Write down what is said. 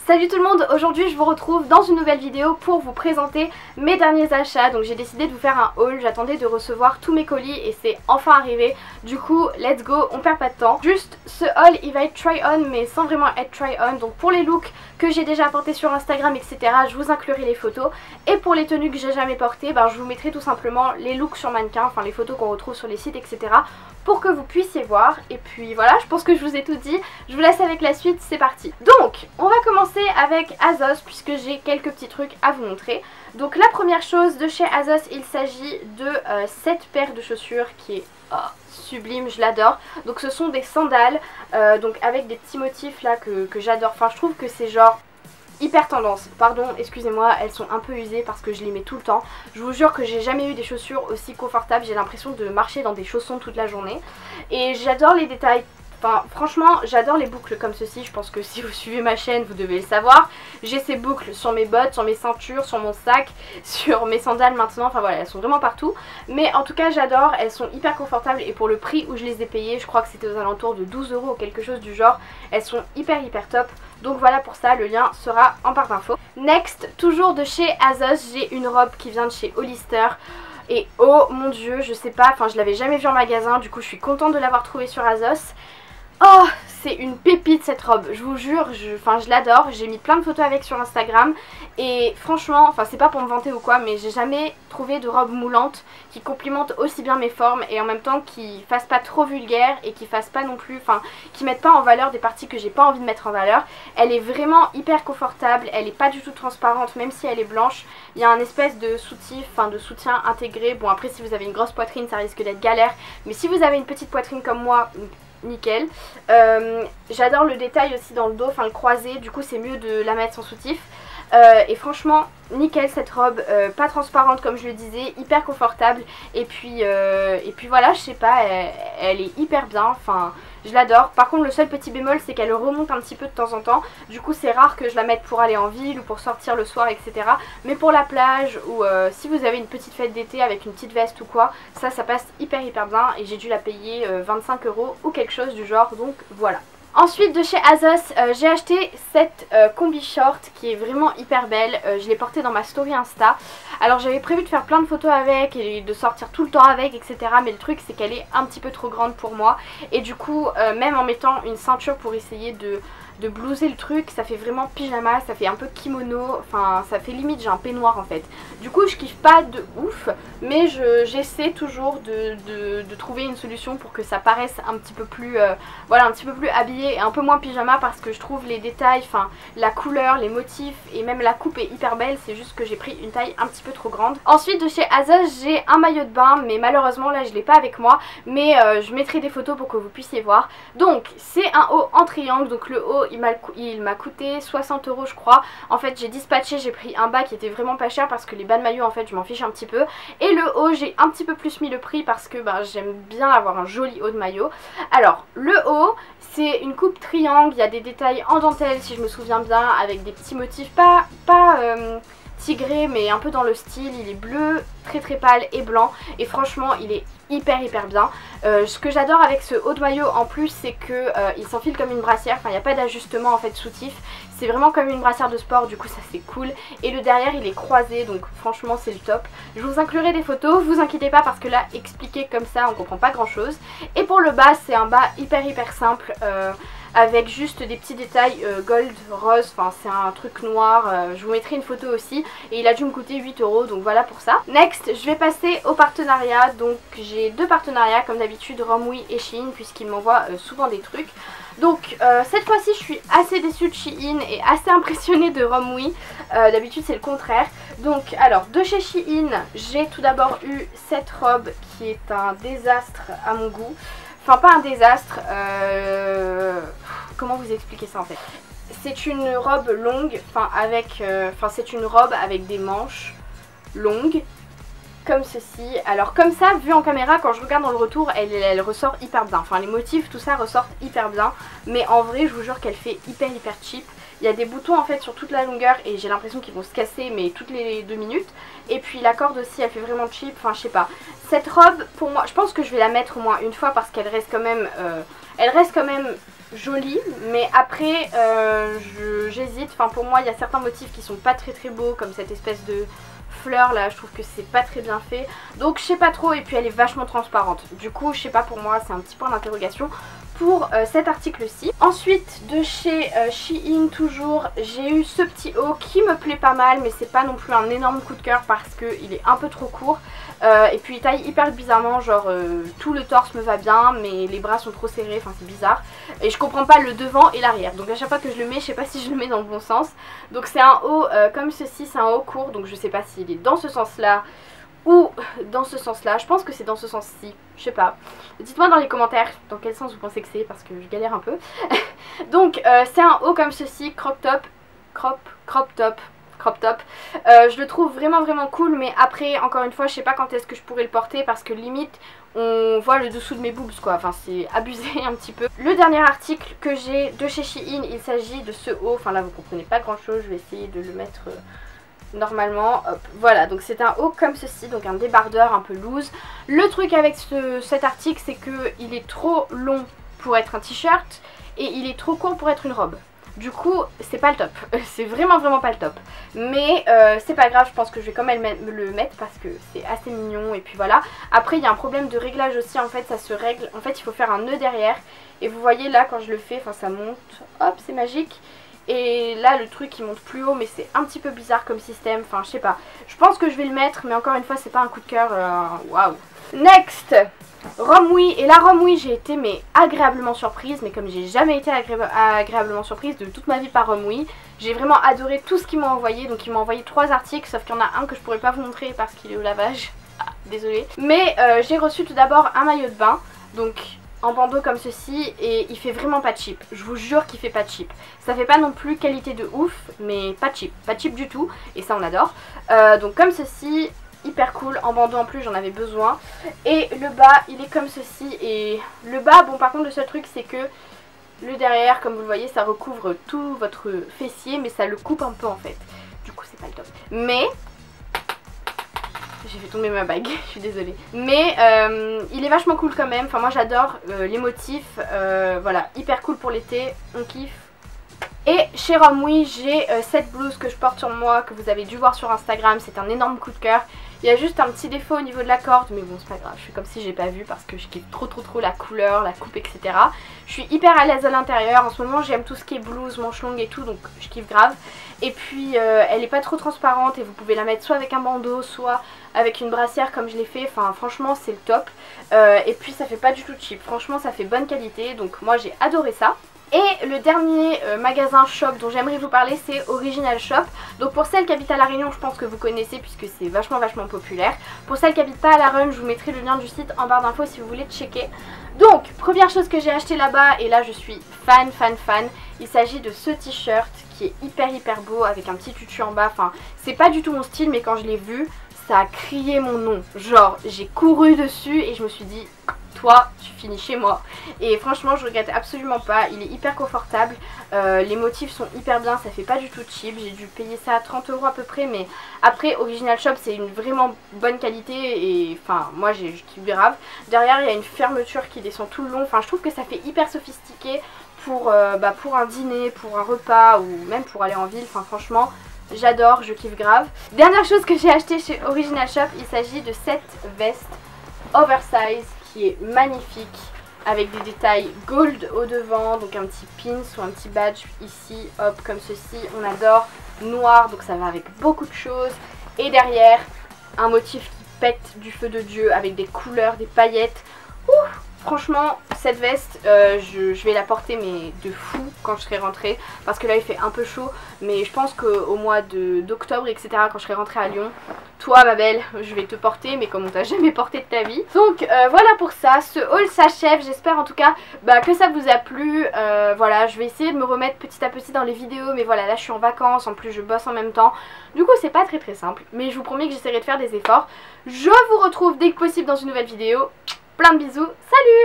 Salut tout le monde, aujourd'hui je vous retrouve dans une nouvelle vidéo pour vous présenter mes derniers achats. Donc j'ai décidé de vous faire un haul, j'attendais de recevoir tous mes colis et c'est enfin arrivé. Du coup let's go, on perd pas de temps. Juste ce haul il va être try on mais sans vraiment être try on. Donc pour les looks que j'ai déjà portés sur Instagram etc, je vous inclurai les photos. Et pour les tenues que j'ai jamais portées, je vous mettrai tout simplement les looks sur mannequin, enfin les photos qu'on retrouve sur les sites etc, pour que vous puissiez voir. Et puis voilà, je pense que je vous ai tout dit, je vous laisse avec la suite, c'est parti. Donc on va commencer avec Azos puisque j'ai quelques petits trucs à vous montrer. Donc la première chose de chez Azos, il s'agit de cette paire de chaussures qui est sublime, je l'adore. Donc ce sont des sandales donc avec des petits motifs là que j'adore. Enfin je trouve que c'est genre hyper tendance, pardon, excusez-moi, elles sont un peu usées parce que je les mets tout le temps. Je vous jure que j'ai jamais eu des chaussures aussi confortables, j'ai l'impression de marcher dans des chaussons toute la journée. Et j'adore les détails, enfin franchement j'adore les boucles comme ceci, je pense que si vous suivez ma chaîne vous devez le savoir. J'ai ces boucles sur mes bottes, sur mes ceintures, sur mon sac, sur mes sandales maintenant, enfin voilà, elles sont vraiment partout. Mais en tout cas j'adore, elles sont hyper confortables et pour le prix où je les ai payées, je crois que c'était aux alentours de 12 € ou quelque chose du genre, elles sont hyper top. Donc voilà pour ça, le lien sera en barre d'infos. Next, toujours de chez Azos, j'ai une robe qui vient de chez Hollister. Et oh mon dieu, je sais pas, enfin je l'avais jamais vue en magasin, du coup je suis contente de l'avoir trouvée sur Azos. Oh, c'est une pépite cette robe, je vous jure, je l'adore, j'ai mis plein de photos avec sur Instagram et franchement, enfin c'est pas pour me vanter ou quoi, mais j'ai jamais trouvé de robe moulante qui complimente aussi bien mes formes et en même temps qui fasse pas trop vulgaire et qui fasse pas non plus, enfin qui mette pas en valeur des parties que j'ai pas envie de mettre en valeur. Elle est vraiment hyper confortable, elle est pas du tout transparente même si elle est blanche, il y a un espèce de soutif, enfin de soutien intégré. Bon après si vous avez une grosse poitrine ça risque d'être galère, mais si vous avez une petite poitrine comme moi, nickel. J'adore le détail aussi dans le dos, enfin le croisé, du coup c'est mieux de la mettre sans soutif. Et franchement nickel cette robe, pas transparente comme je le disais, hyper confortable et puis voilà, je sais pas, elle est hyper bien, enfin je l'adore. Par contre le seul petit bémol c'est qu'elle remonte un petit peu de temps en temps, du coup c'est rare que je la mette pour aller en ville ou pour sortir le soir etc, mais pour la plage ou si vous avez une petite fête d'été avec une petite veste ou quoi, ça passe hyper bien et j'ai dû la payer 25 € ou quelque chose du genre, donc voilà. Ensuite de chez Azos, j'ai acheté cette combi short qui est vraiment hyper belle, je l'ai portée dans ma story Insta. Alors j'avais prévu de faire plein de photos avec et de sortir tout le temps avec etc, mais le truc c'est qu'elle est un petit peu trop grande pour moi et du coup même en mettant une ceinture pour essayer de blouser le truc, ça fait vraiment pyjama, ça fait un peu kimono, enfin ça fait limite j'ai un peignoir en fait. Du coup je kiffe pas de ouf, mais j'essaie toujours de trouver une solution pour que ça paraisse un petit peu plus voilà, un petit peu plus habillé et un peu moins pyjama, parce que je trouve les détails, enfin la couleur, les motifs et même la coupe est hyper belle, c'est juste que j'ai pris une taille un petit peu trop grande. Ensuite de chez Azos j'ai un maillot de bain, mais malheureusement là je l'ai pas avec moi, mais je mettrai des photos pour que vous puissiez voir. Donc c'est un haut en triangle, donc le haut il m'a coûté 60 € je crois. En fait j'ai dispatché, j'ai pris un bas qui était vraiment pas cher parce que les bas de maillot en fait je m'en fiche un petit peu. Et le haut j'ai un petit peu plus mis le prix parce que j'aime bien avoir un joli haut de maillot. Alors le haut c'est une coupe triangle, il y a des détails en dentelle si je me souviens bien, avec des petits motifs pas tigré mais un peu dans le style, il est bleu, très pâle et blanc et franchement il est hyper bien. Ce que j'adore avec ce haut de maillot en plus c'est que il s'enfile comme une brassière, enfin il n'y a pas d'ajustement en fait soutif, c'est vraiment comme une brassière de sport, du coup ça c'est cool. Et le derrière il est croisé, donc franchement c'est le top. Je vous inclurai des photos, vous inquiétez pas parce que là expliqué comme ça on comprend pas grand chose. Et pour le bas c'est un bas hyper simple, avec juste des petits détails gold, rose, enfin c'est un truc noir, je vous mettrai une photo aussi et il a dû me coûter 8 €, donc voilà pour ça. Next je vais passer au partenariat, donc j'ai deux partenariats comme d'habitude, Romwe et Shein, puisqu'ils m'envoient souvent des trucs. Donc cette fois-ci je suis assez déçue de Shein et assez impressionnée de Romwe, d'habitude c'est le contraire. Donc alors de chez Shein j'ai tout d'abord eu cette robe qui est un désastre à mon goût. Enfin pas un désastre, comment vous expliquer ça en fait. C'est une robe longue, c'est une robe avec des manches longues comme ceci. Alors comme ça, vu en caméra, quand je regarde dans le retour, elle ressort hyper bien. Enfin les motifs, tout ça ressortent hyper bien. Mais en vrai, je vous jure qu'elle fait hyper cheap. Il y a des boutons en fait sur toute la longueur et j'ai l'impression qu'ils vont se casser mais toutes les 2 minutes. Et puis la corde aussi elle fait vraiment cheap, enfin je sais pas. Cette robe pour moi, je pense que je vais la mettre au moins une fois parce qu'elle reste quand même joli, mais après j'hésite. Enfin pour moi il y a certains motifs qui sont pas très beaux, comme cette espèce de fleur là, je trouve que c'est pas très bien fait, donc je sais pas trop. Et puis elle est vachement transparente, du coup je sais pas, pour moi c'est un petit point d'interrogation pour cet article-ci. Ensuite de chez Shein toujours, j'ai eu ce petit haut qui me plaît pas mal, mais c'est pas non plus un énorme coup de cœur parce qu'il est un peu trop court. Et puis il taille hyper bizarrement, genre tout le torse me va bien mais les bras sont trop serrés, enfin c'est bizarre. Et je comprends pas le devant et l'arrière, donc à chaque fois que je le mets, je sais pas si je le mets dans le bon sens. Donc c'est un haut comme ceci, c'est un haut court, donc je sais pas s'il est dans ce sens là ou dans ce sens là. Je pense que c'est dans ce sens-ci, je sais pas. Dites-moi dans les commentaires dans quel sens vous pensez que c'est, parce que je galère un peu. Donc c'est un haut comme ceci, crop top. Je le trouve vraiment cool, mais après encore une fois je sais pas quand est-ce que je pourrais le porter parce que limite on voit le dessous de mes boobs quoi, enfin c'est abusé un petit peu. Le dernier article que j'ai de chez Shein, il s'agit de ce haut, enfin là vous comprenez pas grand chose, je vais essayer de le mettre normalement, hop, voilà, donc c'est un haut comme ceci, donc un débardeur un peu loose. Le truc avec cet article c'est que il est trop long pour être un t-shirt et il est trop court pour être une robe. Du coup c'est pas le top, c'est vraiment pas le top. Mais c'est pas grave, je pense que je vais quand même le mettre parce que c'est assez mignon. Et puis voilà, après il y a un problème de réglage aussi, en fait ça se règle, en fait il faut faire un nœud derrière. Et vous voyez là quand je le fais, enfin ça monte, hop c'est magique. Et là le truc il monte plus haut, mais c'est un petit peu bizarre comme système, enfin je sais pas. Je pense que je vais le mettre, mais encore une fois c'est pas un coup de cœur, waouh. Next, Romwe. Et la Romwe j'ai été mais agréablement surprise, mais comme j'ai jamais été agréablement surprise de toute ma vie par Romwe. J'ai vraiment adoré tout ce qu'ils m'ont envoyé. Donc ils m'ont envoyé 3 articles, sauf qu'il y en a un que je pourrais pas vous montrer parce qu'il est au lavage, désolée. Mais j'ai reçu tout d'abord un maillot de bain, donc en bandeau comme ceci, et il fait vraiment pas cheap. Je vous jure qu'il fait pas cheap. Ça fait pas non plus qualité de ouf, mais pas cheap du tout, et ça on adore. Donc comme ceci, hyper cool, en bandeau en plus j'en avais besoin. Et le bas il est comme ceci, et le bas, bon par contre le seul truc c'est que le derrière, comme vous le voyez, ça recouvre tout votre fessier, mais ça le coupe un peu en fait. Du coup c'est pas le top. Mais j'ai fait tomber ma bague, je suis désolée. Mais il est vachement cool quand même. Enfin moi j'adore les motifs. Voilà, hyper cool pour l'été, on kiffe. Et chez Romwe j'ai cette blouse que je porte sur moi, que vous avez dû voir sur Instagram. C'est un énorme coup de cœur. Il y a juste un petit défaut au niveau de la corde, mais bon c'est pas grave, je fais comme si j'ai pas vu parce que je kiffe trop la couleur, la coupe, etc. Je suis hyper à l'aise à l'intérieur, en ce moment j'aime tout ce qui est blouse, manches longues et tout, donc je kiffe grave. Et puis elle est pas trop transparente et vous pouvez la mettre soit avec un bandeau, soit avec une brassière comme je l'ai fait, enfin franchement c'est le top. Et puis ça fait pas du tout cheap, franchement ça fait bonne qualité, donc moi j'ai adoré ça. Et le dernier magasin shop dont j'aimerais vous parler, c'est Original Shop. Donc pour celles qui habitent à La Réunion, je pense que vous connaissez puisque c'est vachement populaire. Pour celles qui habitent pas à La Réunion, je vous mettrai le lien du site en barre d'infos si vous voulez checker. Donc première chose que j'ai acheté là-bas, et là je suis fan, il s'agit de ce t-shirt qui est hyper beau avec un petit tutu en bas. Enfin c'est pas du tout mon style, mais quand je l'ai vu, ça a crié mon nom. Genre j'ai couru dessus et je me suis dit... toi tu finis chez moi. Et franchement je regrette absolument pas, il est hyper confortable, les motifs sont hyper bien, ça fait pas du tout cheap. J'ai dû payer ça à 30 € à peu près, mais après Original Shop c'est une vraiment bonne qualité et enfin moi je kiffe grave. Derrière il y a une fermeture qui descend tout le long, enfin je trouve que ça fait hyper sophistiqué pour un dîner, pour un repas ou même pour aller en ville, enfin franchement j'adore, je kiffe grave. Dernière chose que j'ai acheté chez Original Shop, il s'agit de cette veste oversize qui est magnifique avec des détails gold au devant, donc un petit pins ou un petit badge ici, hop comme ceci, on adore, noir donc ça va avec beaucoup de choses. Et derrière un motif qui pète du feu de Dieu avec des couleurs, des paillettes. Ouh, franchement cette veste je vais la porter mais de fou quand je serai rentrée, parce que là il fait un peu chaud, mais je pense qu'au mois d'octobre etc, quand je serai rentrée à Lyon, toi ma belle je vais te porter, mais comme on t'a jamais porté de ta vie. Donc voilà pour ça, ce haul s'achève, j'espère en tout cas que ça vous a plu. Voilà, je vais essayer de me remettre petit à petit dans les vidéos, mais voilà là je suis en vacances, en plus je bosse en même temps, du coup c'est pas très simple, mais je vous promets que j'essaierai de faire des efforts. Je vous retrouve dès que possible dans une nouvelle vidéo. Plein de bisous, salut!